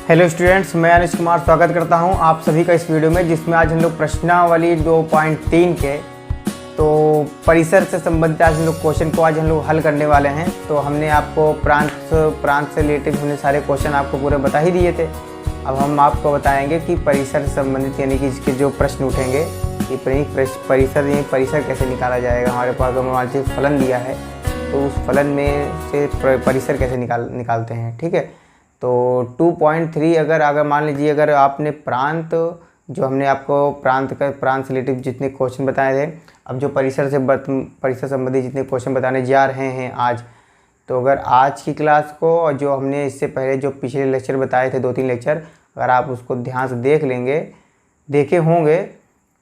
Hello students, मैं अनिश कुमार स्वागत करता हूं आप सभी का इस वीडियो में, जिसमें आज हम लोग प्रश्नावली 2.3 के तो परिसर से संबंधित आज हम लोग क्वेश्चन को आज हम लोग हल करने वाले हैं। तो हमने आपको प्रांत से रिलेटेड हमने सारे क्वेश्चन आपको पूरे बता ही दिए थे। अब हम आपको बताएंगे कि परिसर से संबंधित यानी कि इसके जो प्रश्न उठेंगे कि परिसर कैसे निकाला जाएगा। हमारे पास मान लीजिए फलन दिया है तो उस फलन में से परिसर कैसे निकालते हैं। ठीक है, तो 2.3 अगर मान लीजिए अगर आपने प्रांत जो हमने आपको प्रांत से रिलेटेड जितने क्वेश्चन बताए थे, अब जो परिसर संबंधित जितने क्वेश्चन बताने जा रहे हैं आज, तो अगर आज की क्लास को और जो हमने इससे पहले जो पिछले लेक्चर बताए थे 2-3 लेक्चर, अगर आप उसको ध्यान से देखे होंगे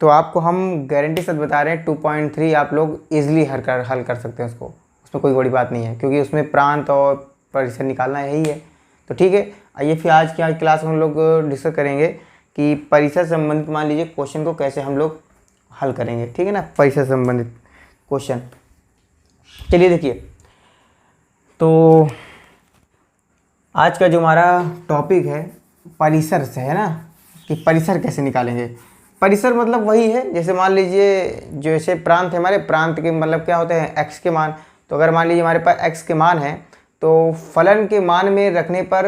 तो आपको हम गारंटी से बता रहे हैं 2.3 आप लोग ईजिली हल कर सकते हैं उसको। उसमें कोई बड़ी बात नहीं है क्योंकि उसमें प्रांत और परिसर निकालना यही है। तो ठीक है, आइए फिर आज की क्लास में हम लोग डिस्कस करेंगे कि परिसर संबंधित मान लीजिए क्वेश्चन को कैसे हम लोग हल करेंगे। ठीक है ना, परिसर संबंधित क्वेश्चन। चलिए देखिए, तो आज का जो हमारा टॉपिक है परिसर से है ना, कि परिसर कैसे निकालेंगे। परिसर मतलब वही है, जैसे मान लीजिए जैसे प्रांत है, हमारे प्रांत के मतलब क्या होते हैं, एक्स के मान। तो अगर मान लीजिए हमारे पास एक्स के मान है तो फलन के मान में रखने पर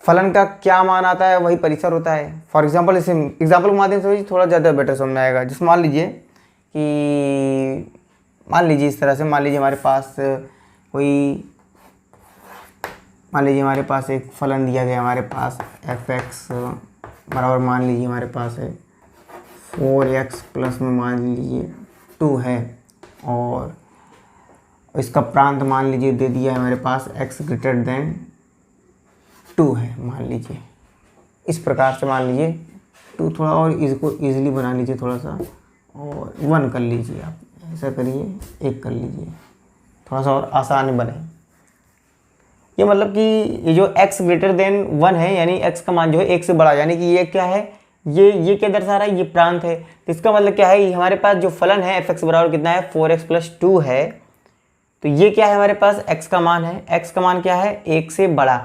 फलन का क्या मान आता है वही परिसर होता है। फॉर एग्जांपल इसे एग्जांपल के माध्यम से थोड़ा ज़्यादा बेटर समझ में आएगा। जैसे मान लीजिए इस तरह से मान लीजिए हमारे पास हमारे पास एक फलन दिया गया, हमारे पास fx बराबर मान लीजिए हमारे पास है 4x प्लस में मान लीजिए 2 है, और इसका प्रांत मान लीजिए दे दिया है हमारे पास x ग्रेटर देन 2 है। मान लीजिए इस प्रकार से मान लीजिए 2, थोड़ा और इसको ईजिली बना लीजिए थोड़ा सा, और 1 कर लीजिए। आप ऐसा करिए 1 कर लीजिए, थोड़ा सा और आसान बने। ये मतलब कि ये जो x ग्रेटर देन 1 है यानी x का मान जो है 1 से बड़ा, यानी कि ये क्या है, ये क्या दर्शा रहा है, ये प्रांत है। तो इसका मतलब क्या है, हमारे पास जो फलन है fx बराबर कितना है 4x प्लस 2 है। तो ये क्या है, हमारे पास x का मान है, x का मान क्या है 1 से बड़ा,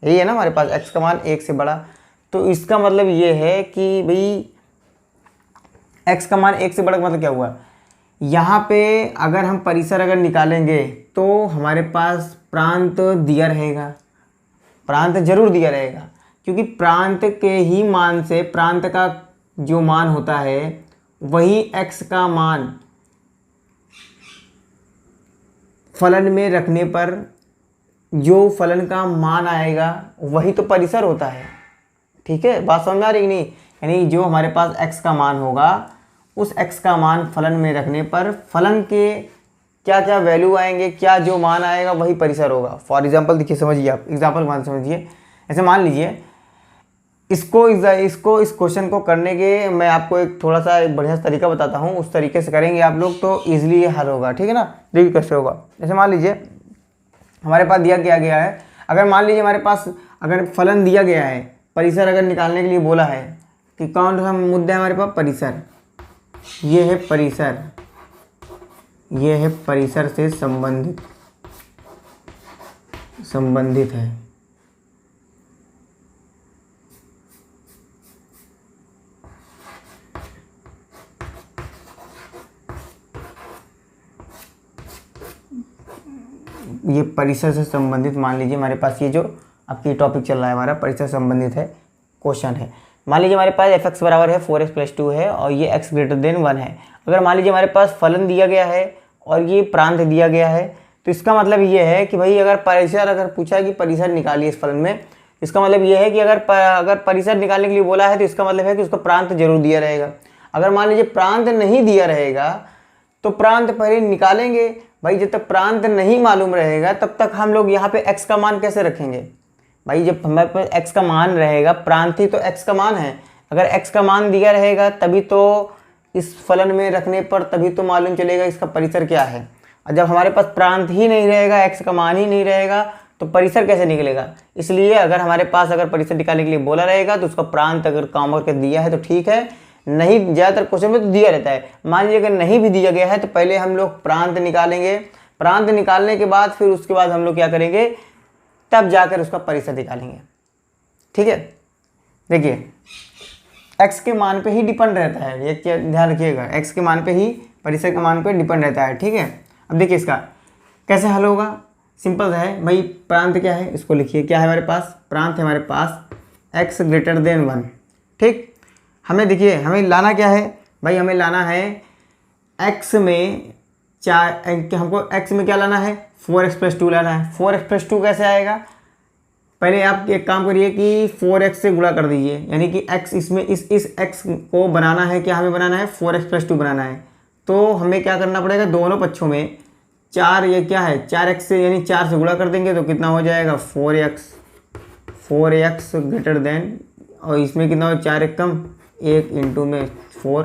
यही है ना हमारे पास x का मान 1 से बड़ा। तो इसका मतलब ये है कि भाई x का मान 1 से बड़ा का मतलब क्या हुआ, यहाँ पे अगर हम परिसर अगर निकालेंगे तो हमारे पास प्रांत दिया रहेगा, प्रांत जरूर दिया रहेगा, क्योंकि प्रांत के ही मान से प्रांत का जो मान होता है वही x का मान फलन में रखने पर जो फलन का मान आएगा वही तो परिसर होता है। ठीक है, बात समझ में आ रही कि नहीं। यानी जो हमारे पास x का मान होगा उस x का मान फलन में रखने पर फलन के क्या क्या वैल्यू आएंगे, क्या जो मान आएगा वही परिसर होगा। फॉर एग्जांपल देखिए, समझिए आप एग्जांपल मान समझिए। ऐसे मान लीजिए इस क्वेश्चन को करने के मैं आपको एक थोड़ा सा एक बढ़िया तरीका बताता हूँ, उस तरीके से करेंगे आप लोग तो ईजिली ये हल होगा। ठीक है ना, देखिए कैसे होगा। जैसे मान लीजिए हमारे पास दिया गया है, अगर मान लीजिए हमारे पास अगर फलन दिया गया है, परिसर अगर निकालने के लिए बोला है कि कौन सा मुद्दा है हमारे पास, परिसर। ये है परिसर, ये है परिसर से संबंधित है। ये परिसर से संबंधित मान लीजिए हमारे पास ये जो आपकी टॉपिक चल रहा है हमारा परिसर संबंधित है क्वेश्चन है। मान लीजिए हमारे पास fx बराबर है 4x प्लस 2 है और ये x ग्रेटर देन 1 है। अगर मान लीजिए हमारे पास फलन दिया गया है और ये प्रांत दिया गया है, तो इसका मतलब ये है कि भाई अगर पूछा है कि परिसर निकालिए इस फलन में, इसका मतलब ये है कि अगर परिसर निकालने के लिए बोला है तो इसका मतलब है कि उसका प्रांत जरूर दिया रहेगा। अगर मान लीजिए प्रांत नहीं दिया रहेगा तो प्रांत पहले निकालेंगे। भाई जब तक प्रांत नहीं मालूम रहेगा तब तक हम लोग यहाँ पे x का मान कैसे रखेंगे। भाई जब हमारे पास x का मान रहेगा, प्रांत ही तो x का मान है, अगर x का मान दिया रहेगा तभी तो इस फलन में रखने पर तभी तो मालूम चलेगा इसका परिसर क्या है। और जब हमारे पास प्रांत ही नहीं रहेगा, x का मान ही नहीं रहेगा, तो परिसर कैसे निकलेगा। इसलिए अगर हमारे पास अगर परिसर निकालने के लिए बोला रहेगा तो उसका प्रांत अगर काम करके दिया है तो ठीक है, नहीं ज़्यादातर क्वेश्चन में तो दिया रहता है। मान लीजिए अगर नहीं भी दिया गया है तो पहले हम लोग प्रांत निकालेंगे, प्रांत निकालने के बाद फिर उसके बाद हम लोग क्या करेंगे, तब जाकर उसका परिसर निकालेंगे। ठीक है, देखिए x के मान पे ही डिपेंड रहता है, ये क्या ध्यान रखिएगा, x के मान पे ही, परिसर के मान पे डिपेंड रहता है। ठीक है, अब देखिए इसका कैसे हल होगा, सिंपल है भाई। प्रांत क्या है, इसको लिखिए, क्या है हमारे पास, प्रांत है हमारे पास x ग्रेटर देन 1। ठीक, हमें देखिए हमें लाना क्या है भाई, हमें लाना है x में हमको x में क्या लाना है, 4x + 2 लाना है। 4x + 2 कैसे आएगा, पहले आप एक काम करिए कि 4x से गुणा कर दीजिए, यानी कि x इसमें इस x को बनाना है, क्या हमें बनाना है, 4x + 2 बनाना है। तो हमें क्या करना पड़ेगा, दोनों पक्षों में 4, ये क्या है 4x से, यानी 4 से गुणा कर देंगे तो कितना हो जाएगा 4x ग्रेटर देन, और इसमें कितना हो 4 एक कम 1 इंटू में 4।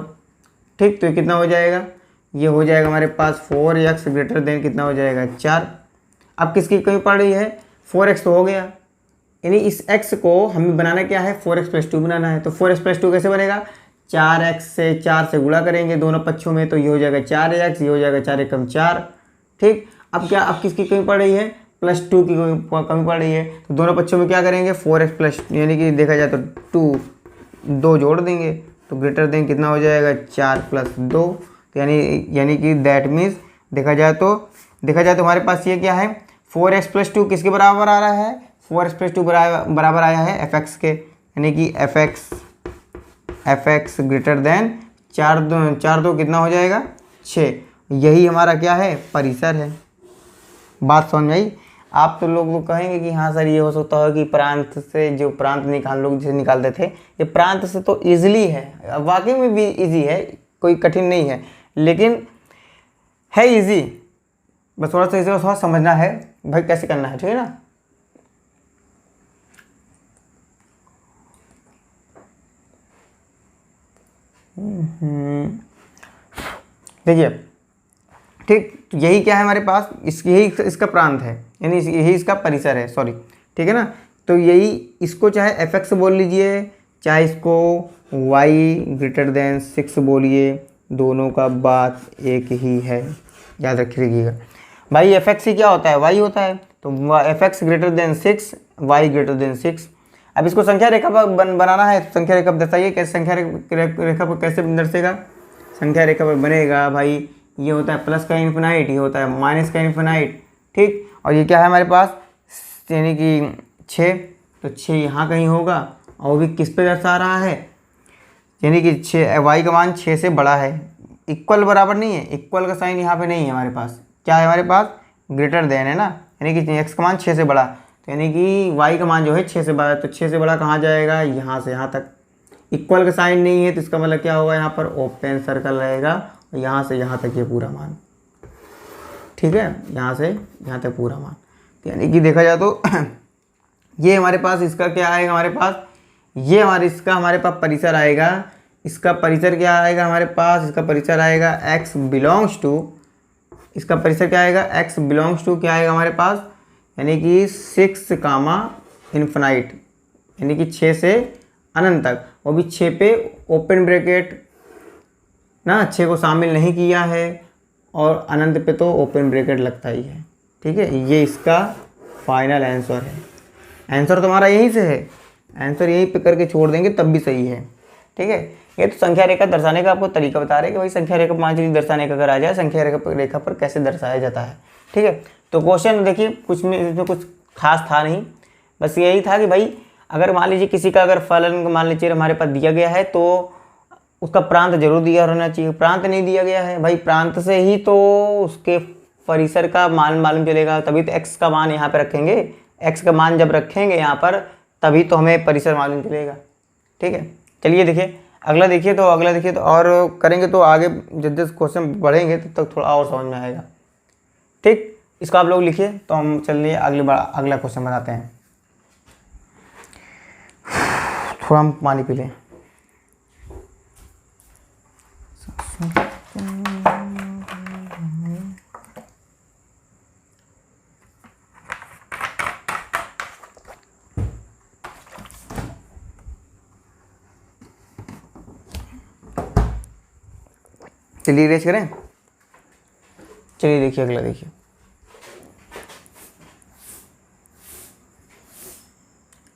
ठीक, तो ये कितना हो जाएगा, ये हो जाएगा हमारे पास 4x ग्रेटर देन कितना हो जाएगा 4। अब किसकी कमी पड़ रही है, 4x तो हो गया, यानी इस x को हमें बनाना क्या है, 4x + 2 बनाना है। तो 4x + 2 कैसे बनेगा, 4x से 4 से गुणा करेंगे दोनों पक्षों में, तो ये हो जाएगा 4x, ये हो जाएगा 4 एक कम 4। ठीक, अब क्या, अब किसकी कमी पड़ रही है, +2 की कमी पड़ रही है। तो दोनों पक्षों में क्या करेंगे, 4x + यानी कि देखा जाए तो 2 जोड़ देंगे, तो ग्रेटर देन कितना हो जाएगा 4 + 2। तो यानी कि दैट मीन्स देखा जाए तो हमारे पास ये क्या है, 4x + 2 किसके बराबर आ रहा है, 4x + 2 बराबर आया है fx के, यानी कि fx ग्रेटर देन 4 2 कितना हो जाएगा 6। यही हमारा क्या है, परिसर है। बात समझ में आई। आप तो लोग वो कहेंगे कि हाँ सर ये हो सकता है कि प्रांत से, जो प्रांत हम लोग जिसे निकालते थे, ये प्रांत से तो ईजिली है, वाकई में भी ईजी है, कोई कठिन नहीं है, लेकिन है ईजी, बस थोड़ा सा इसे थोड़ा समझना है भाई कैसे करना है। ठीक है ना, देखिए ठीक, तो यही क्या है हमारे पास, यही इसका प्रांत है, यानी यही इसका परिसर है, सॉरी। ठीक है ना, तो यही इसको चाहे fx बोल लीजिए, चाहे इसको y ग्रेटर देन 6 बोलिए, दोनों का बात एक ही है, याद रखिएगा भाई। fx ही क्या होता है, y होता है, तो fx greater than 6, y greater than 6। अब इसको संख्या रेखा पर बनाना है, तो संख्या रेखा पर दर्शाइए, कैसे संख्या रेखा पर कैसे दर्शेगा, संख्या रेखा पर बनेगा भाई, ये होता है प्लस का इन्फिनाइट, ये होता है माइनस का इन्फिनाइट। ठीक, और ये क्या है हमारे पास, यानी कि 6, तो 6 यहाँ कहीं होगा, और वो भी किस पे दर्शा रहा है, यानी कि 6, y का मान 6 से बड़ा है। इक्वल बराबर नहीं है, इक्वल का साइन यहाँ पे नहीं है हमारे पास, क्या है हमारे पास, ग्रेटर देन है ना, यानी कि x का मान 6 से बड़ा, तो यानी कि y का मान जो है 6 से बड़ा, तो 6 से बड़ा कहाँ जाएगा, यहाँ से यहाँ तक। इक्वल का साइन नहीं है, तो इसका मतलब क्या होगा, यहाँ पर ओपन सर्कल रहेगा, और यहाँ से यहाँ तक ये पूरा मान। ठीक है, यहाँ से यहाँ तक पूरा मान, तो यानी कि देखा जाए तो ये हमारे पास इसका क्या आएगा, हमारे पास ये हमारे पास परिसर आएगा। इसका परिसर क्या आएगा हमारे पास, इसका परिसर आएगा x बिलोंग्स टू, इसका परिसर क्या आएगा, x बिलोंग्स टू क्या आएगा हमारे पास, यानी कि 6 कामा इन्फिनाइट, यानी कि 6 से अनंत तक, वो भी 6 पे ओपन ब्रैकेट ना, 6 को शामिल नहीं किया है, और अनंत पे तो ओपन ब्रैकेट लगता ही है। ठीक है, ये इसका फाइनल आंसर है। आंसर तुम्हारा यहीं से है, आंसर यहीं पे करके छोड़ देंगे तब भी सही है। ठीक है, ये तो संख्या रेखा दर्शाने का आपको तरीका बता रहे हैं कि भाई संख्या रेखा 5 दर्शाने का अगर आ जाए, संख्या रेखा पर कैसे दर्शाया जाता है। ठीक है, तो क्वेश्चन देखिए कुछ में इसमें कुछ खास था नहीं, बस यही था कि भाई अगर मान लीजिए किसी का अगर फलन मान लीजिए हमारे पास दिया गया है, तो उसका प्रांत जरूर दिया होना चाहिए। प्रांत नहीं दिया गया है भाई, प्रांत से ही तो उसके परिसर का मान मालूम चलेगा, तभी तो x का मान यहाँ पे रखेंगे, x का मान जब रखेंगे यहाँ पर तभी तो हमें परिसर मालूम चलेगा। ठीक है, चलिए देखिए अगला देखिए, तो अगला देखिए तो और करेंगे तो आगे जब जब क्वेश्चन बढ़ेंगे तब तक थोड़ा और समझ में आएगा। ठीक, इसको आप लोग लिखिए, तो हम चलिए अगला क्वेश्चन बनाते हैं। थोड़ा हम पानी पी लें। चलिए रेस करें, चलिए देखिए अगला देखिए।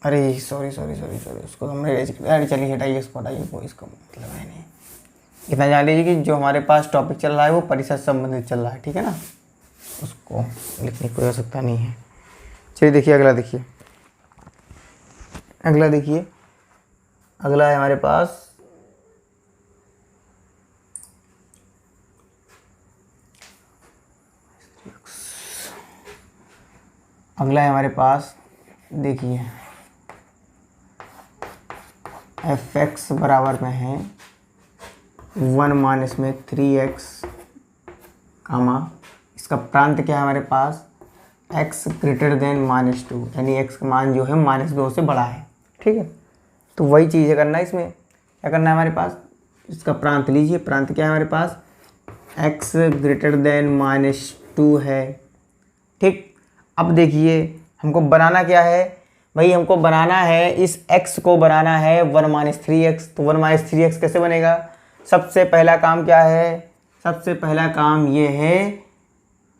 अरे सॉरी सॉरी सॉरी सॉरी, उसको हमने रेज कर, अरे चलिए हटाइए उसको, हटाइए, वो इसका मतलब है नहीं। इतना जान लीजिए कि जो हमारे पास टॉपिक चल रहा है वो परिसर से संबंधित चल रहा है, ठीक है ना, उसको लिखने की कोई आवश्यकता नहीं है। चलिए देखिए अगला, देखिए अगला, देखिए अगला है हमारे पास देखिए fx बराबर में है 1 माइनस में 3x कामा, इसका प्रांत क्या है हमारे पास x ग्रेटर देन -2, यानी x का मान जो है -2 से बड़ा है, ठीक है। तो वही चीज़ है करना है, इसमें क्या करना है हमारे पास, इसका प्रांत लीजिए, प्रांत क्या है हमारे पास x ग्रेटर देन -2 है, ठीक। अब देखिए हमको बनाना क्या है भाई, हमको बनाना है इस x को बनाना है 1 माइनस 3x। तो 1 माइनस 3x कैसे बनेगा, सबसे पहला काम क्या है, सबसे पहला काम ये है,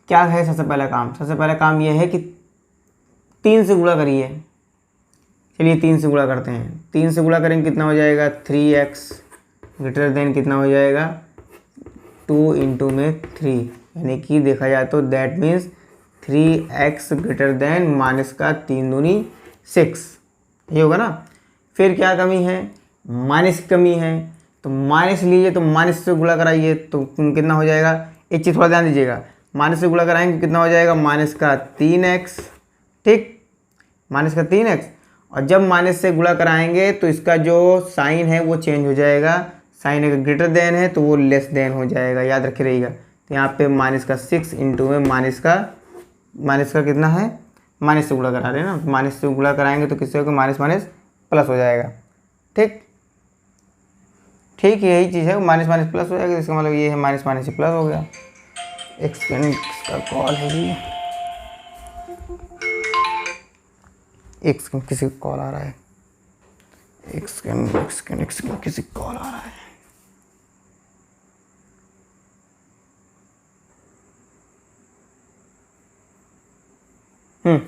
क्या है सबसे पहला काम, सबसे पहला काम ये है कि 3 से गुणा करिए। चलिए 3 से गुणा करते हैं, 3 से गुणा करेंगे कितना हो जाएगा 3x ग्रेटर देन कितना हो जाएगा 2 इंटू में 3, यानी कि देखा जाए तो that means 3x greater than minus का 3 दूनी 6, ये होगा ना। फिर क्या कमी है, माइनस की कमी है, तो माइनस लीजिए, तो माइनस से गुणा कराइए तो कितना हो जाएगा, एक चीज़ थोड़ा ध्यान दीजिएगा, माइनस से गुणा कराएंगे कितना हो जाएगा माइनस का 3x, ठीक, माइनस का 3x। और जब माइनस से गुणा कराएंगे तो इसका जो साइन है वो चेंज हो जाएगा, साइन अगर ग्रेटर देन है तो वो लेस देन हो जाएगा, याद रखे रहिएगा। तो यहाँ पे माइनस का 6 इंटू में माइनस का कितना है, माइनस से गुणा करा रहे हैं ना, माइनस से गुणा कराएंगे तो किससे होगा माइनस माइनस प्लस हो जाएगा, ठीक ठीक, यही चीज़ है, माइनस माइनस प्लस हो जाएगा, इसका मतलब ये है माइनस माइनस से प्लस हो गया। एक सेकेंड का कॉल है जी, एक सेकेंड किसी का कॉल आ रहा है, एक सेकेंड किसी का कॉल आ रहा है।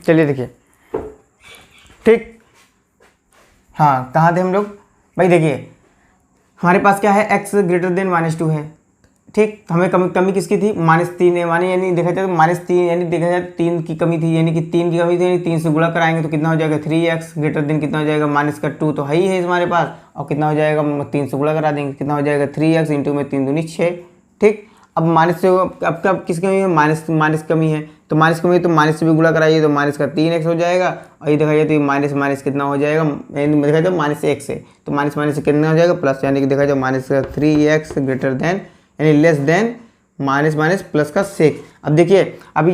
चलिए देखिए, ठीक, हाँ कहाँ थे हम लोग भाई, देखिए हमारे पास क्या है x ग्रेटर देन -2 है, ठीक। हमें कमी किसकी थी -3 है, मानी यानी देखा जाए तो -3, यानी देखा जाए 3 की कमी थी, यानी कि 3 की कमी थी, यानी 3 से गुणा कराएंगे तो कितना हो जाएगा 3x ग्रेटर देन कितना हो जाएगा -2, तो है ही है हमारे पास, और कितना हो जाएगा 3 से गुणा करा देंगे कितना हो जाएगा 3x इंटू में 3 दूनी 6, ठीक। अब माइनस से अब किस कमी है, माइनस कमी है, तो माइनस कमी है तो माइनस से भी गुणा कराइए तो माइनस का 3x हो जाएगा, और ये देखा जाए तो ये माइनस माइनस कितना हो जाएगा, देखा जाए माइनस से x है तो माइनस माइनस से कितना हो जाएगा प्लस, यानी कि देखा जाए माइनस का 3x ग्रेटर देन यानी less than minus minus plus का 6। अब देखिए अब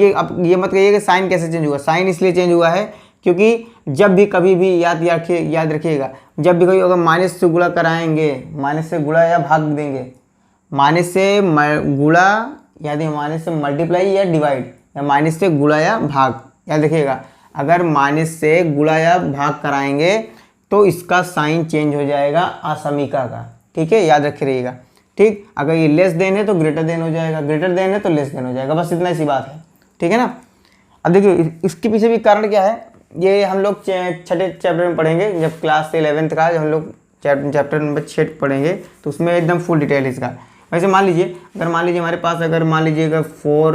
ये मत कहिए कि साइन कैसे चेंज हुआ, साइन इसलिए चेंज हुआ है क्योंकि जब भी कभी भी याद रखिएगा, जब भी कभी अगर माइनस से गुणा कराएंगे, माइनस से गुणा या भाग देंगे, माइनस से गुणा याद है, माइनस से मल्टीप्लाई या डिवाइड, या माइनस से गुणा या भाग, याद रखिएगा, अगर माइनस से गुणा या भाग कराएंगे तो इसका साइन चेंज हो जाएगा असमीका का, ठीक है, याद रखे रहिएगा, ठीक। अगर ये लेस देन है तो ग्रेटर देन हो जाएगा, ग्रेटर देन है तो लेस देन हो जाएगा, बस इतना सी बात है, ठीक है ना। अब देखिए इसके पीछे भी कारण क्या है, ये हम लोग छठे चैप्टर में पढ़ेंगे, जब क्लास 11th का हम लोग चैप्टर नंबर 6 पढ़ेंगे तो उसमें एकदम फुल डिटेल इसका। वैसे मान लीजिए हमारे पास अगर मान लीजिएगा 4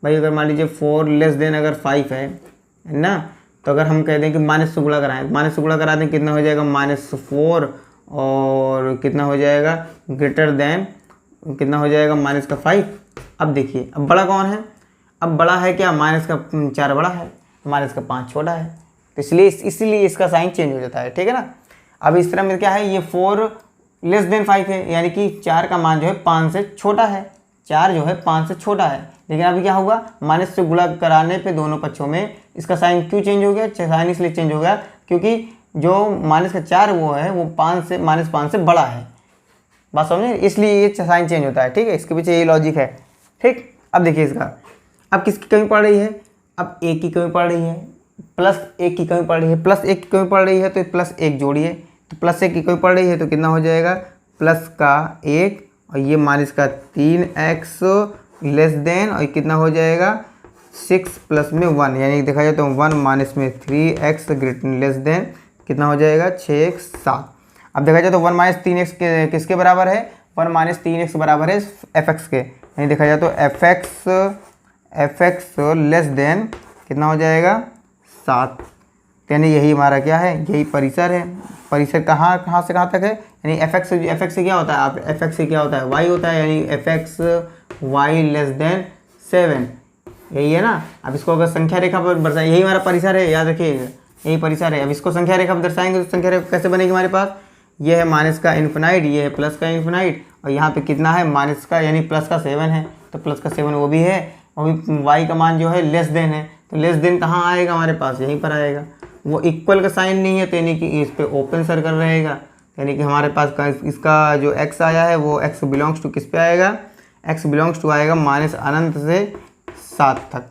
भाई, अगर मान लीजिए 4 लेस देन अगर 5 है ना, तो अगर हम कह दें कि माइनस से गुणा कराएं, माइनस से गुणा करा दें कितना हो जाएगा -4 और कितना हो जाएगा ग्रेटर देन कितना हो जाएगा माइनस का 5। अब देखिए अब बड़ा कौन है, अब बड़ा है क्या, माइनस का 4 बड़ा है, माइनस का 5 छोटा है, तो इसलिए इसका साइन चेंज हो जाता है, ठीक है ना। अब इस तरह में क्या है, ये 4 लेस देन 5 है, यानी कि 4 का मान जो है 5 से छोटा है, 4 जो है 5 से छोटा है, लेकिन अभी क्या हुआ, माइनस से गुणा कराने पे दोनों पक्षों में इसका साइन क्यों चेंज हो गया, साइन इसलिए चेंज हो गया क्योंकि जो माइनस का 4 वो है वो -5 से बड़ा है, बात समझे, इसलिए ये साइन चेंज होता है, ठीक है, इसके पीछे यही लॉजिक है, ठीक। अब देखिए इसका, अब किसकी कमी पड़ रही है, अब एक की कमी पड़ रही है, +1 की कमी पड़ रही है, +1 की कमी पड़ रही है तो +1 जोड़िए, तो +1 की कमी पड़ रही है तो कितना हो जाएगा प्लस का 1 और ये माइनस का 3x लेस देन और कितना हो जाएगा 6 प्लस में 1, यानी देखा जाए तो 1 माइनस में 3x ग्रेटर लेस देन कितना हो जाएगा 6x7। अब देखा जाए तो 1 - 3x किसके बराबर है, 1 - 3x बराबर है fx के, यानी देखा जाए तो fx लेस देन कितना हो जाएगा 7। यानी यही हमारा क्या है, यही परिसर है। परिसर कहाँ से कहाँ तक है, यानी fx से क्या होता है, आप fx से क्या होता है y होता है, यानी fx y लेस देन 7, यही है ना। अब इसको अगर संख्या रेखा पर दर्शाएं, यही हमारा परिसर है, याद रखिएगा यही परिसर है। अब इसको संख्या रेखा पर दर्शाएंगे तो संख्या रेखा कैसे बनेगी हमारे पास, ये है माइनस का इन्फिनाइट, ये है प्लस का इन्फिनाइट, और यहाँ पे कितना है माइनस का यानी प्लस का 7 है, तो प्लस का 7 वो भी है, और y का मान जो है लेस देन है, तो लेस देन कहाँ आएगा हमारे पास, यहीं पर आएगा। वो इक्वल का साइन नहीं है तो यानी कि इस पे ओपन सर्कल रहेगा, यानी कि हमारे पास इसका जो x आया है वो x बिलोंग्स टू किस पे आएगा, x बिलोंग्स टू आएगा माइनस अनंत से 7 तक,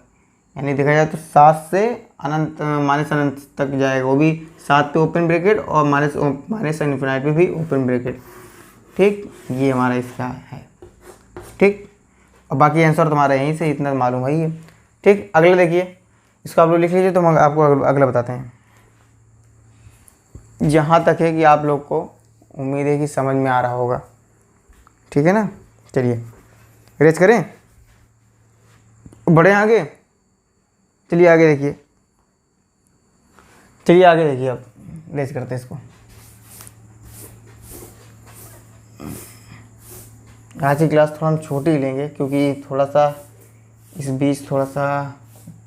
यानी देखा जाए तो 7 से अनंत माइनस अनंत तक जाएगा, वो भी 7 पे ओपन ब्रैकेट और माइनस इन्फिनाइट पे भी ओपन ब्रैकेट। ठीक, ये हमारा इसका है। ठीक, और बाकी आंसर तुम्हारा यहीं से इतना मालूम है ये। ठीक, अगला देखिए, इसको आप लोग लिख लीजिए तो हम आपको अगला बताते हैं। जहाँ तक है कि आप लोग को उम्मीद है कि समझ में आ रहा होगा, ठीक है ना। चलिए रेज करें, बढ़े आगे, चलिए आगे देखिए, चलिए आगे देखिए, अब रेज करते हैं इसको। आज की क्लास थोड़ा हम छोटी ही लेंगे क्योंकि थोड़ा सा इस बीच थोड़ा सा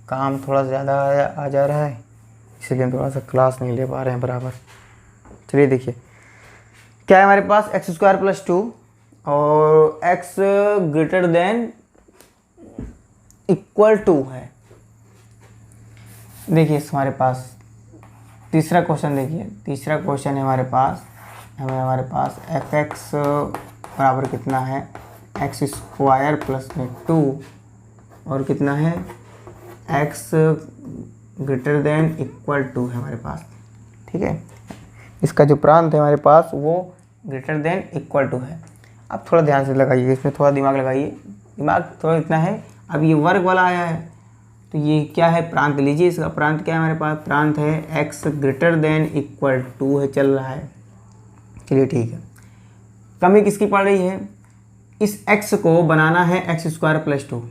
काम थोड़ा ज़्यादा आ जा रहा है, इसलिए हम थोड़ा सा क्लास नहीं ले पा रहे हैं बराबर। चलिए देखिए क्या है हमारे पास, x² + 2 और x greater than equal to है। देखिए हमारे पास तीसरा क्वेश्चन, देखिए तीसरा क्वेश्चन है हमारे पास fx बराबर कितना है, x² + 2 और कितना है x greater than equal to है हमारे पास। ठीक है, इसका जो प्रांत है हमारे पास वो ग्रेटर देन इक्वल टू है। अब थोड़ा ध्यान से लगाइए, इसमें थोड़ा दिमाग लगाइए, दिमाग थोड़ा इतना है। अब ये वर्ग वाला आया है तो ये क्या है, प्रांत लीजिए, इसका प्रांत क्या है हमारे पास, प्रांत है x greater than equal to है, चल रहा है। चलिए ठीक है, कमी किसकी पड़ रही है, इस x को बनाना है x² + 2,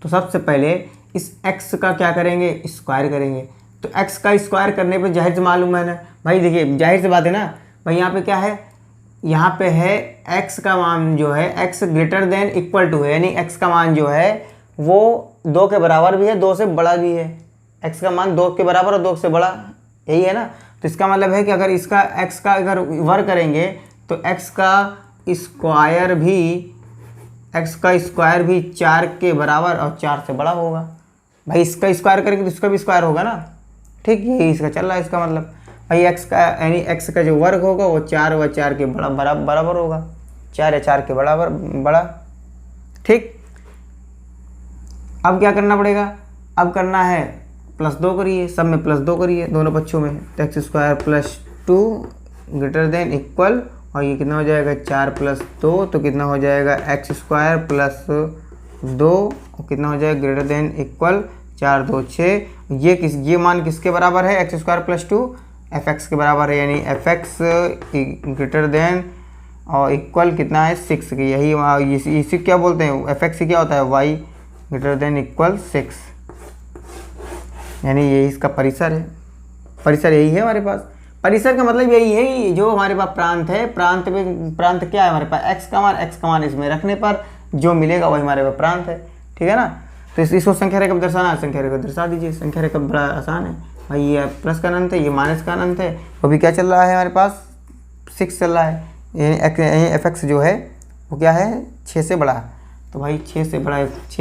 तो सबसे पहले इस x का क्या करेंगे, स्क्वायर करेंगे। तो x का स्क्वायर करने पे जाहिर से मालूम है ना भाई, देखिए जाहिर सी बात है ना भाई, यहाँ पे क्या है, यहाँ पे है x का मान जो है x greater than equal to है, यानी x का मान जो है वो 2 के बराबर भी है, 2 से बड़ा भी है। x का मान 2 के बराबर और 2 से बड़ा, यही है ना। तो इसका मतलब है कि अगर इसका x का अगर वर्ग करेंगे तो x का स्क्वायर भी 4 के बराबर और 4 से बड़ा होगा। भाई इसका स्क्वायर करेंगे तो इसका भी स्क्वायर होगा ना। ठीक, यही इसका चल रहा है। इसका मतलब भाई x का यानी x का जो वर्ग होगा वो 4 व 4 के बराबर होगा, 4 या 4 के बराबर बड़ा। ठीक, अब क्या करना पड़ेगा, अब करना है +2 करिए, सब में +2 करिए दोनों पक्षों में, तो x² + 2 ग्रेटर देन इक्वल, और ये कितना हो जाएगा 4 + 2, तो कितना हो जाएगा x² + 2 और कितना हो जाएगा ग्रेटर देन इक्वल 4 2 6। ये मान किसके बराबर है, x² + 2 fx के बराबर है, यानी fx ग्रेटर देन और इक्वल कितना है 6 की, यही इसी क्या बोलते हैं, fx क्या होता है y ग्रेटर देन इक्वल 6, यानी यही इसका परिसर है। परिसर यही है हमारे पास, परिसर का मतलब यही है कि जो हमारे पास प्रांत है, प्रांत क्या है हमारे पास, x का मान इसमें रखने पर जो मिलेगा वही हमारे पास प्रांत है। ठीक है ना। तो इसको संख्या रेखा दर्शाना है, संख्या रेखा दर्शा दीजिए। संख्या रेखा बड़ा आसान है भाई, ये प्लस का अनंत है, ये माइनस का अनंत है, वो भी क्या चल रहा है हमारे पास 6 चल रहा है, यानी fx जो है वो क्या है 6 से बड़ा है। तो भाई 6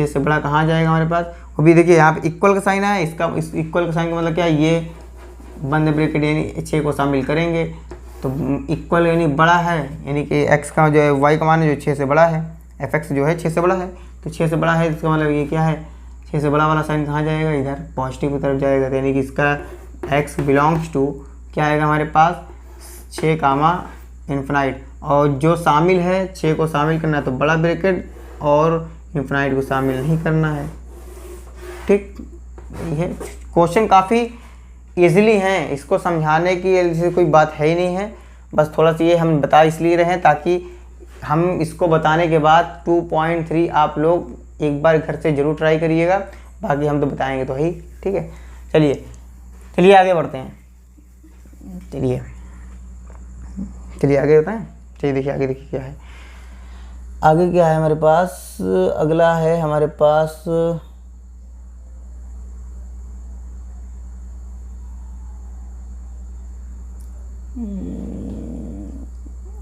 से बड़ा कहाँ जाएगा हमारे पास, वो भी देखिए यहाँ पे इक्वल का साइन है, इस इक्वल का साइन का मतलब क्या है, ये बंद ब्रैकेट यानी 6 को शामिल करेंगे तो इक्वल यानी बड़ा है, यानी कि x का जो है y का मान है जो 6 से बड़ा है, fx जो है 6 से बड़ा है, तो 6 से बड़ा है, इसका मतलब ये क्या है 6 से बड़ा वाला साइन कहाँ जाएगा, इधर पॉजिटिव की तरफ जाएगा, यानी कि इसका x बिलोंग्स टू क्या आएगा हमारे पास 6 कामा इन्फिनाइट, और जो शामिल है 6 को शामिल करना है तो बड़ा ब्रैकेट और इन्फिनाइट को शामिल नहीं करना है। ठीक, ये है क्वेश्चन, काफ़ी ईजिली हैं, इसको समझाने की ऐसी कोई बात है ही नहीं है। बस थोड़ा सा ये हम बता इसलिए रहे हैं ताकि हम इसको बताने के बाद 2.3 आप लोग एक बार घर से ज़रूर ट्राई करिएगा, बाकी हम तो बताएंगे तो ही, ठीक है। चलिए आगे बढ़ते हैं। चलिए आगे बताएं। चलिए देखिए आगे, देखिए क्या है आगे, क्या है हमारे पास। अगला है हमारे पास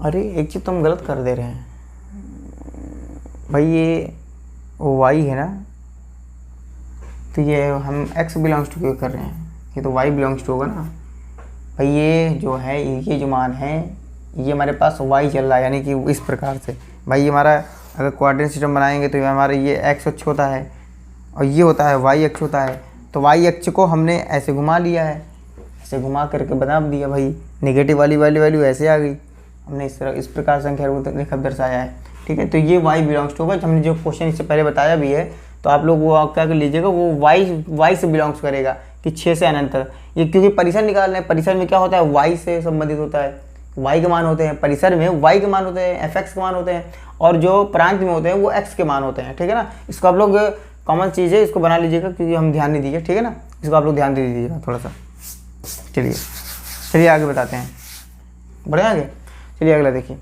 अरे एक चीज़ तो हम गलत कर दे रहे हैं भाई, ये वाई है ना, तो ये हम x बिलोंग्स टू क्यों कर रहे हैं, ये तो y बिलोंग्स टू होगा ना भाई। ये जो है, ये जो मान है, ये हमारे पास y चल रहा है, यानी कि इस प्रकार से भाई। ये हमारा अगर कोऑर्डिनेट सिस्टम बनाएंगे तो हमारा ये x अक्ष होता है और ये होता है y अक्ष होता है। तो y अक्ष को हमने ऐसे घुमा लिया है, ऐसे घुमा करके बना दिया भाई, नेगेटिव वाली वैल्यू ऐसे आ गई। हमने इस प्रकार संख्या रेखा दर्शाया है, ठीक है। तो ये y बिलोंग्स टू होगा। हमने जो क्वेश्चन इससे पहले बताया भी है, तो आप लोग वो क्या कर लीजिएगा, वो y से बिलोंग्स करेगा कि 6 से अनंत तक। ये क्योंकि परिसर निकालना है, परिसर में क्या होता है, y से संबंधित होता है, y के मान होते हैं परिसर में, y के मान होते हैं, fx के मान होते हैं, और जो प्रांत में होते हैं वो x के मान होते हैं, ठीक है ना। इसको आप लोग कॉमन चीज़ है, इसको बना लीजिएगा क्योंकि हम ध्यान नहीं दीजिए, ठीक है ना। इसको आप लोग ध्यान दे दीजिएगा थोड़ा सा। चलिए आगे बताते हैं, बढ़े आगे। चलिए अगला देखिए।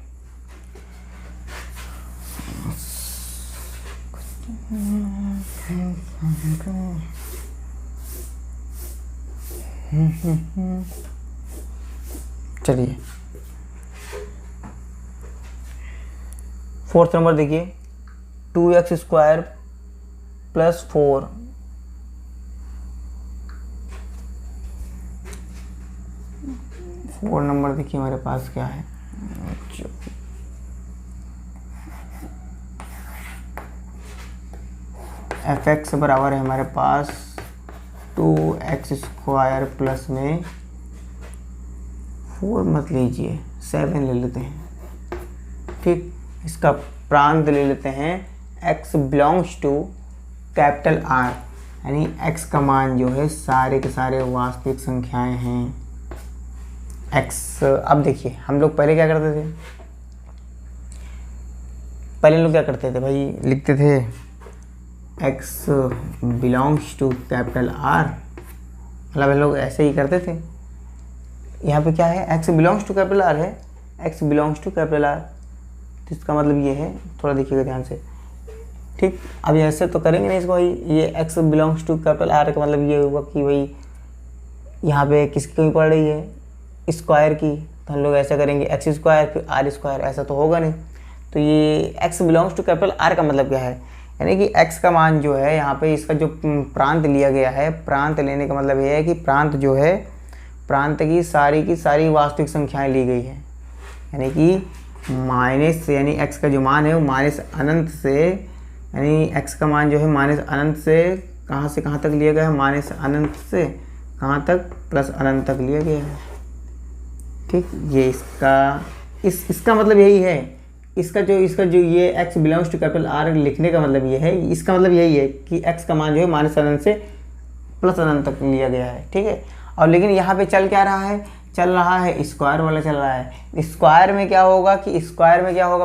चलिए 4th नंबर देखिए, 2x स्क्वायर प्लस 4 नंबर देखिए हमारे पास क्या है। fx बराबर है हमारे पास 2x स्क्वायर प्लस में 4 मत लीजिए, 7 ले लेते हैं, ठीक। इसका प्रांत ले लेते हैं x belongs to capital R, यानी x का मान जो है सारे के सारे वास्तविक संख्याएं हैं। x, अब देखिए हम लोग पहले क्या करते थे, पहले लोग क्या करते थे भाई, लिखते थे x belongs to capital R, मतलब हम लोग ऐसे ही करते थे। यहाँ पे क्या है, x belongs to capital R है, x belongs to capital R, तो इसका मतलब ये है, थोड़ा देखिएगा ध्यान से, ठीक। अब ऐसे तो करेंगे नहीं इसको भाई, ये x belongs to capital R का मतलब ये होगा कि भाई यहाँ पे किसकी कमी पड़ रही है, स्क्वायर की, तो हम लोग ऐसा करेंगे x स्क्वायर फिर r स्क्वायर, ऐसा तो होगा नहीं। तो ये x belongs to capital R का मतलब क्या है, यानी कि x का मान जो है यहाँ पे इसका जो प्रांत लिया गया है, प्रांत लेने का मतलब ये है कि प्रांत जो है, प्रांत की सारी वास्तविक संख्याएं ली गई है, यानी कि माइनस, यानी x का जो मान है वो माइनस अनंत से, यानी x का मान जो है माइनस अनंत से कहाँ तक लिया गया है, माइनस अनंत से कहाँ तक, प्लस अनंत तक लिया गया है, ठीक। ये इसका मतलब यही है, इसका जो ये x belongs to capital R लिखने का मतलब ये है, इसका मतलब यही है कि x का मान जो है माइनस अनंत से प्लस अनंत तक लिया गया है, ठीक है। और लेकिन यहाँ पे चल क्या रहा है, चल रहा है स्क्वायर वाला चल रहा है। स्क्वायर में क्या होगा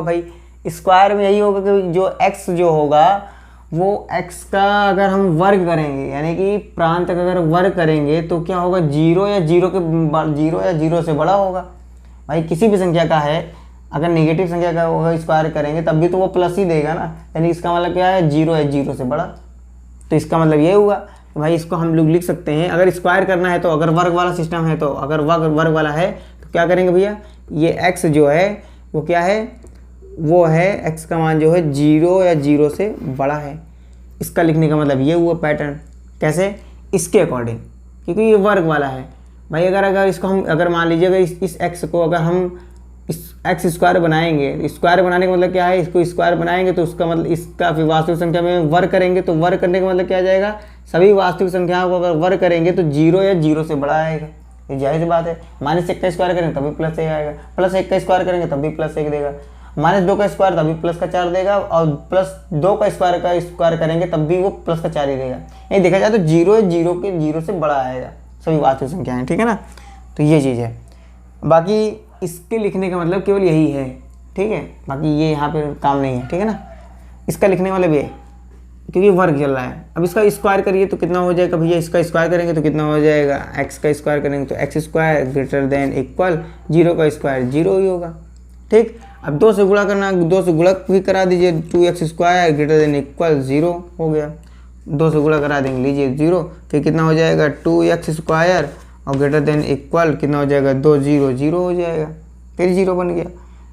भाई, स्क्वायर में यही होगा कि जो x जो होगा वो x का अगर हम वर्ग करेंगे, यानी कि प्रांत का अगर वर्ग करेंगे तो क्या होगा, जीरो या जीरो से बड़ा होगा भाई। किसी भी संख्या का है, अगर नेगेटिव संख्या का होगा स्क्वायर करेंगे तब भी तो वो प्लस ही देगा ना, यानी इसका मतलब क्या है, जीरो या जीरो से बड़ा। तो इसका मतलब ये हुआ तो भाई इसको हम लोग लिख सकते हैं, अगर स्क्वायर करना है तो, अगर वर्ग वाला सिस्टम है तो, अगर वर्ग वाला है तो क्या करेंगे भैया, ये x जो है वो क्या है, वो है x का मान जो है जीरो या जीरो से बड़ा है। इसका लिखने का मतलब ये हुआ पैटर्न, कैसे, इसके अकॉर्डिंग, क्योंकि ये वर्ग वाला है भाई। अगर इसको हम, अगर मान लीजिएगा इस x को अगर हम इस x स्क्वायर बनाएंगे, स्क्वायर बनाने का मतलब क्या है, इसको स्क्वायर बनाएंगे तो उसका मतलब इसका फिर वास्तविक संख्या में वर्ग करेंगे, तो वर्ग करने का मतलब क्या आ जाएगा, सभी वास्तविक संख्याओं को अगर वर्ग करेंगे तो जीरो या जीरो से बड़ा आएगा, ये जाहिर सी बात है। -1 का स्क्वायर करेंगे तभी +1 आएगा, +1 का स्क्वायर करेंगे तभी +1 देगा, -2 का स्क्वायर तभी +4 देगा, और +2 का स्क्वायर करेंगे तब भी वो +4 ही देगा। ये देखा जाए तो जीरो से बड़ा आएगा, सभी वास्तविक संख्या हैं, ठीक है ना। तो ये चीज़ है, बाकी इसके लिखने का मतलब केवल यही है, ठीक है, बाकी ये यहाँ पे काम नहीं है, ठीक है ना। इसका लिखने वाला भी है क्योंकि वर्ग चल रहा है। अब इसका स्क्वायर करिए तो कितना हो जाएगा भैया, इसका स्क्वायर करेंगे तो कितना हो जाएगा, एक्स का स्क्वायर करेंगे तो x square greater than equal 0 का स्क्वायर 0 ही होगा, ठीक। अब 2 से गुणा करना, 2 से गुणा भी करा दीजिए, 2x square greater than equal 0 हो गया, 2 से गुणा करा देंगे, लीजिए 0, फिर कितना हो जाएगा 2x स्क्वायर और ग्रेटर देन इक्वल कितना हो जाएगा 2 0 0 हो जाएगा, फिर 0 बन गया।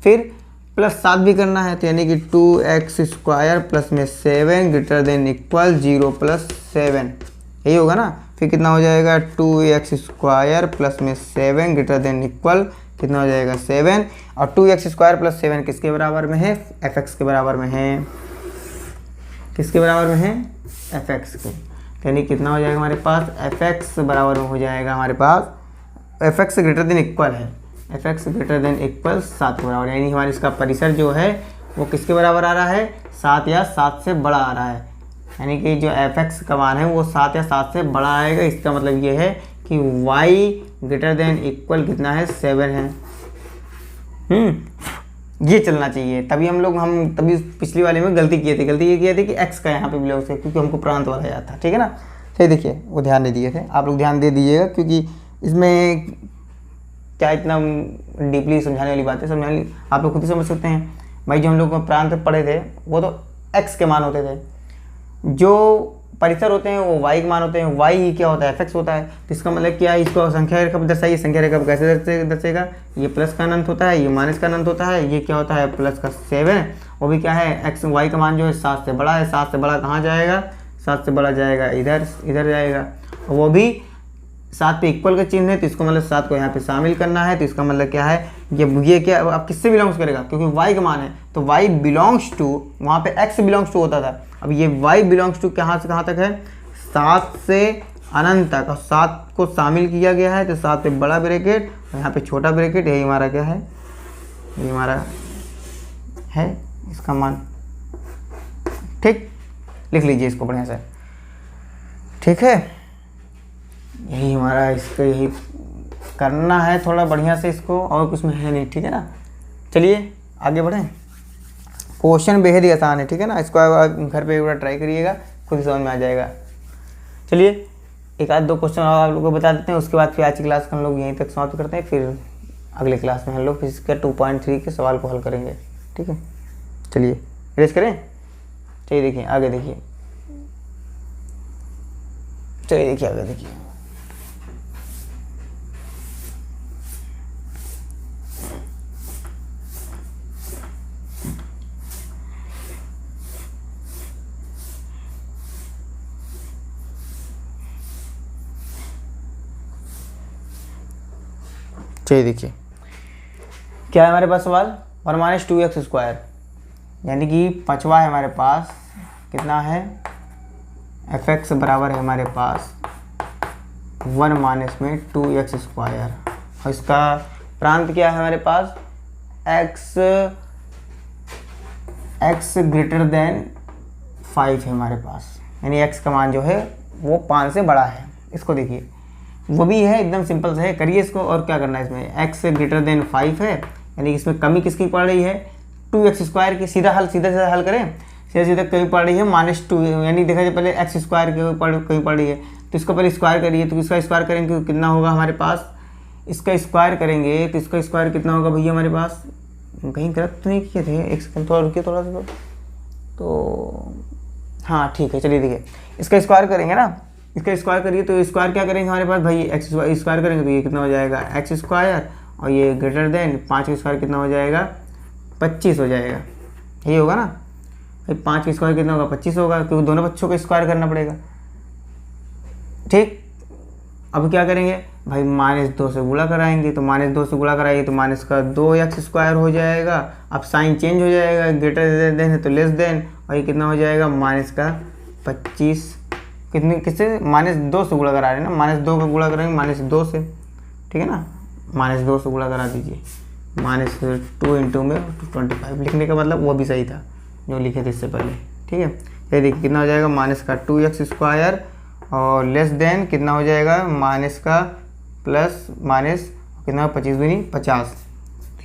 फिर प्लस 7 भी करना है तो यानी कि 2x स्क्वायर प्लस में 7 ग्रेटर देन इक्वल 0 प्लस 7, यही होगा ना। फिर कितना हो जाएगा 2x स्क्वायर प्लस में 7 ग्रेटर देन इक्वल कितना हो जाएगा 7, और 2x स्क्वायर प्लस 7 किसके बराबर में है, fx के बराबर में है, किसके बराबर में है, fx के। यानी कितना हो जाएगा हमारे पास, fx बराबर में हो जाएगा हमारे पास, fx ग्रेटर देन इक्वल है, fx ग्रेटर देन इक्वल 7 के बराबर, यानी हमारे इसका परिसर जो है वो किसके बराबर आ रहा है, 7 या 7 से बड़ा आ रहा है, यानी कि जो fx का मान है वो 7 या 7 से बड़ा आएगा। इसका मतलब ये है कि y ग्रेटर देन इक्वल कितना है, 7 है। ये चलना चाहिए, तभी तभी पिछली वाले में गलती किए थे, गलती ये किए थे कि x का यहाँ पे बिलोंग्स है क्योंकि हमको प्रांत वाला याद था, ठीक है ना। तो देखिए वो ध्यान नहीं दिए थे, आप लोग ध्यान दे दीजिएगा क्योंकि इसमें क्या इतना डीपली समझाने वाली बात है, समझाने आप लोग खुद ही समझ सकते हैं। भाई जो हम लोग प्रांत पढ़े थे वो तो x के मान होते थे, जो परिसर होते हैं वो y के मान होते हैं, y क्या होता है, fx होता है। तो इसका मतलब क्या है, इसको संख्या रेखा पर दर्शाइए, संख्या रेखा पर कैसे दर्शेगा, ये प्लस का अनंत होता है, ये माइनस का अनंत होता है, ये क्या होता है प्लस का 7, वो भी क्या है x y का मान जो है 7 से बड़ा है, 7 से बड़ा कहाँ जाएगा, 7 से बड़ा जाएगा इधर जाएगा, वो भी 7 पे इक्वल का चिन्ह है, तो इसको मतलब 7 को यहाँ पे शामिल करना है। तो इसका मतलब क्या है, ये क्या अब किससे बिलोंग्स करेगा, क्योंकि y का मान है तो y बिलोंग्स टू, वहाँ पे x बिलोंग्स टू होता था, अब ये y बिलोंग्स टू कहाँ से कहाँ तक है, 7 से अनंत तक, और 7 को शामिल किया गया है तो 7 पे बड़ा ब्रैकेट और यहाँ पे छोटा ब्रैकेट, यही हमारा क्या है, ये हमारा है इसका मान, ठीक। लिख लीजिए इसको बढ़िया से, ठीक है, यही हमारा इसको यही करना है थोड़ा बढ़िया से इसको, और कुछ में है नहीं, ठीक है ना। चलिए आगे बढ़ें, क्वेश्चन बेहद ही आसान है, ठीक है ना, इसको आप घर पे एक बार ट्राई करिएगा, खुद समझ में आ जाएगा। चलिए एक आध 2 क्वेश्चन और आप लोगों को बता देते हैं, उसके बाद फिर आज की क्लास को हम लोग यहीं तक समाप्त करते हैं, फिर अगले क्लास में हम लोग फिजिक्स का 2.3 के सवाल को हल करेंगे, ठीक है। चलिए रेस करें, चलिए देखिए आगे देखिए, चलिए देखिए आगे देखिए, चलिए देखिए क्या है हमारे पास सवाल, 1 - 2x स्क्वायर, यानी कि पांचवा है हमारे पास, कितना है, fx बराबर है हमारे पास 1 - 2x स्क्वायर, और इसका प्रांत क्या है हमारे पास, x ग्रेटर देन 5 है हमारे पास, यानी x का मान जो है वो 5 से बड़ा है। इसको देखिए वो भी है, एकदम सिंपल से है, करिए इसको। और क्या करना है इसमें, x ग्रेटर देन 5 है, यानी इसमें कमी किसकी पड़ रही है, 2x स्क्वायर की, सीधा सीधा हल करें, सीधा कमी पड़ रही है -2, यानी देखा जाए पहले x स्क्वायर की कमी पड़ रही है, तो इसको पहले स्क्वायर करिए, तो इसका स्क्वायर करेंगे तो कितना होगा हमारे पास, इसका स्क्वायर करेंगे तो इसका स्क्वायर कितना होगा भैया हमारे पास, कहीं गलत तो नहीं किए थे, एक सेकंड थोड़ा रुकिए थोड़ा सा, तो हाँ ठीक है। चलिए देखिए इसका स्क्वायर करेंगे ना, इसका स्क्वायर करिए तो स्क्वायर क्या करेंगे हमारे पास भाई, एक्स स्क्वायर करेंगे तो ये कितना हो जाएगा एक्स स्क्वायर, और ये ग्रेटर देन 5 का स्क्वायर कितना हो जाएगा 25 हो जाएगा, यही होगा ना भाई, 5 का स्क्वायर कितना होगा 25 होगा, क्योंकि दोनों बच्चों का स्क्वायर करना पड़ेगा, ठीक। अब क्या करेंगे भाई, -2 से गुणा कराएंगे, तो -2 से गुणा कराएंगे तो माइनस का 2x स्क्वायर हो जाएगा, अब साइन चेंज हो जाएगा, ग्रेटर देन है तो लेस देन, और ये कितना हो जाएगा -25, कितने किससे, -2 से गुणा करा रहे हैं ना, -2 का गुणा करेंगे -2 से, ठीक है ना, -2 से गुणा करा दीजिए, -2 इंटू में 25 लिखने का मतलब वो भी सही था जो लिखे थे इससे पहले, ठीक है। ये देखिए कितना हो जाएगा, -2x स्क्वायर और लेस देन कितना हो जाएगा, माइनस का प्लस माइनस कितना, 25 दूनी 50।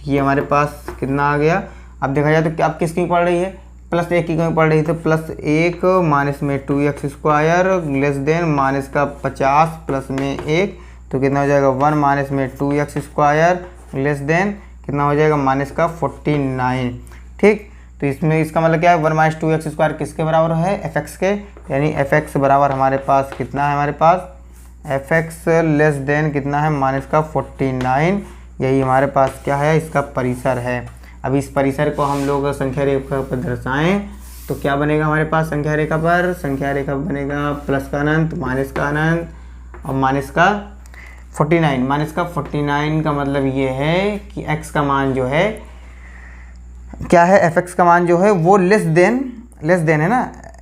ये हमारे पास कितना आ गया। अब देखा जाए तो अब किसकी पड़ रही है, प्लस 1 की कमी पड़ रही है, तो प्लस 1 माइनस में 2x square less than minus का 50 प्लस में 1, तो कितना हो जाएगा 1 माइनस में 2x स्क्वायर लेस देन कितना हो जाएगा माइनस का 49। ठीक, तो इसमें इसका मतलब क्या है, 1 माइनस 2x स्क्वायर किसके बराबर है, fx के, यानी fx बराबर हमारे पास कितना है, हमारे पास fx लेस देन कितना है माइनस का 49। यही हमारे पास क्या है, इसका परिसर है। अब इस परिसर को हम लोग संख्या रेखा पर दर्शाएं तो क्या बनेगा हमारे पास, संख्या रेखा पर, संख्या रेखा बनेगा प्लस का अनंत माइनस का अनंत और माइनस का 49। माइनस का 49 का मतलब ये है कि x का मान जो है क्या है, fx का मान जो है वो लेस देन है ना,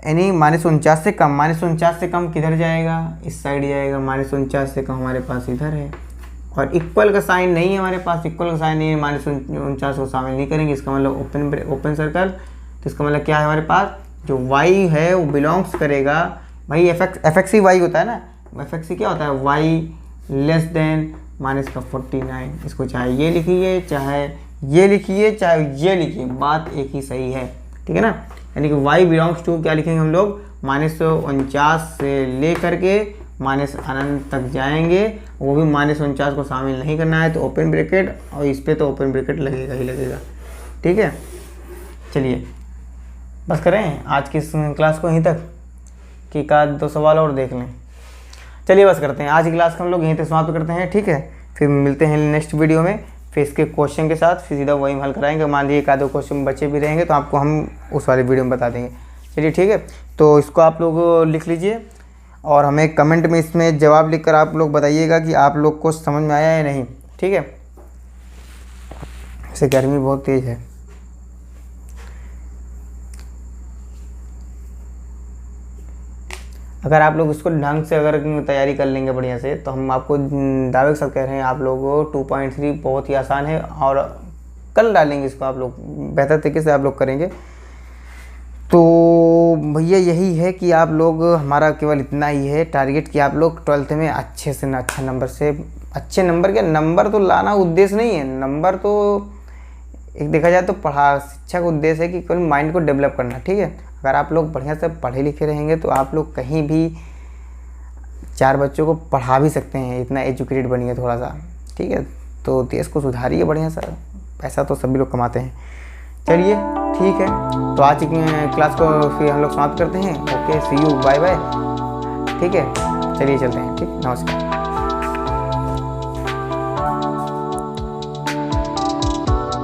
यानी -49 से कम। -49 से कम किधर जाएगा, इस साइड जाएगा। -49 से कम हमारे पास इधर है, और इक्वल का साइन नहीं है हमारे पास, इक्वल का साइन नहीं है, -49 को शामिल नहीं करेंगे। इसका मतलब ओपन सर्कल, तो इसका मतलब क्या है, हमारे पास जो y है वो बिलोंग्स करेगा, भाई fx ही y होता है ना, fx ही क्या होता है, y लेस देन माइनस का 49। इसको चाहे ये लिखिए, चाहे ये लिखिए, चाहे ये लिखिए, बात एक ही सही है, ठीक है ना। यानी कि y बिलोंग्स टू क्या लिखेंगे हम लोग, -49 से ले करके माइनस अनंत तक जाएंगे, वो भी -49 को शामिल नहीं करना है, तो ओपन ब्रैकेट, और इस पर तो ओपन ब्रैकेट लगेगा ही लगेगा, ठीक है। चलिए बस करें आज की इस क्लास को यहीं तक, कि एक आध 2 सवाल और देख लें। चलिए बस करते हैं आज की क्लास को हम लोग यहीं तक समाप्त करते हैं, ठीक है। फिर मिलते हैं नेक्स्ट वीडियो में, फिर इसके क्वेश्चन के साथ फिर सीधा वही हल कराएंगे। मान लीजिए एक आधे क्वेश्चन बचे भी रहेंगे तो आपको हम उस वाले वीडियो में बता देंगे। चलिए ठीक है, तो इसको आप लोग लिख लीजिए और हमें कमेंट में इसमें जवाब लिखकर आप लोग बताइएगा कि आप लोग को समझ में आया या नहीं, ठीक है। वैसे गर्मी बहुत तेज़ है। अगर आप लोग इसको ढंग से अगर तैयारी कर लेंगे बढ़िया से, तो हम आपको दावे के साथ कह रहे हैं, आप लोगों को 2.3 बहुत ही आसान है, और कल डालेंगे इसको आप लोग बेहतर तरीके से आप लोग करेंगे। तो भैया यही है कि आप लोग, हमारा केवल इतना ही है टारगेट कि आप लोग 12th में अच्छे से अच्छे नंबर क्या, नंबर तो लाना उद्देश्य नहीं है, नंबर तो एक देखा जाए तो शिक्षा का उद्देश्य है कि केवल माइंड को डेवलप करना, ठीक है। अगर आप लोग बढ़िया से पढ़े लिखे रहेंगे तो आप लोग कहीं भी 4 बच्चों को पढ़ा भी सकते हैं, इतना एजुकेटेड बनिए थोड़ा सा, ठीक है। तो देश को सुधारिए बढ़िया सा, पैसा तो सभी लोग कमाते हैं। चलिए ठीक है, तो आज की क्लास को फिर हम लोग समाप्त करते हैं। Okay, see you, bye bye, ठीक है। चलिए चलते हैं, ठीक, नमस्कार।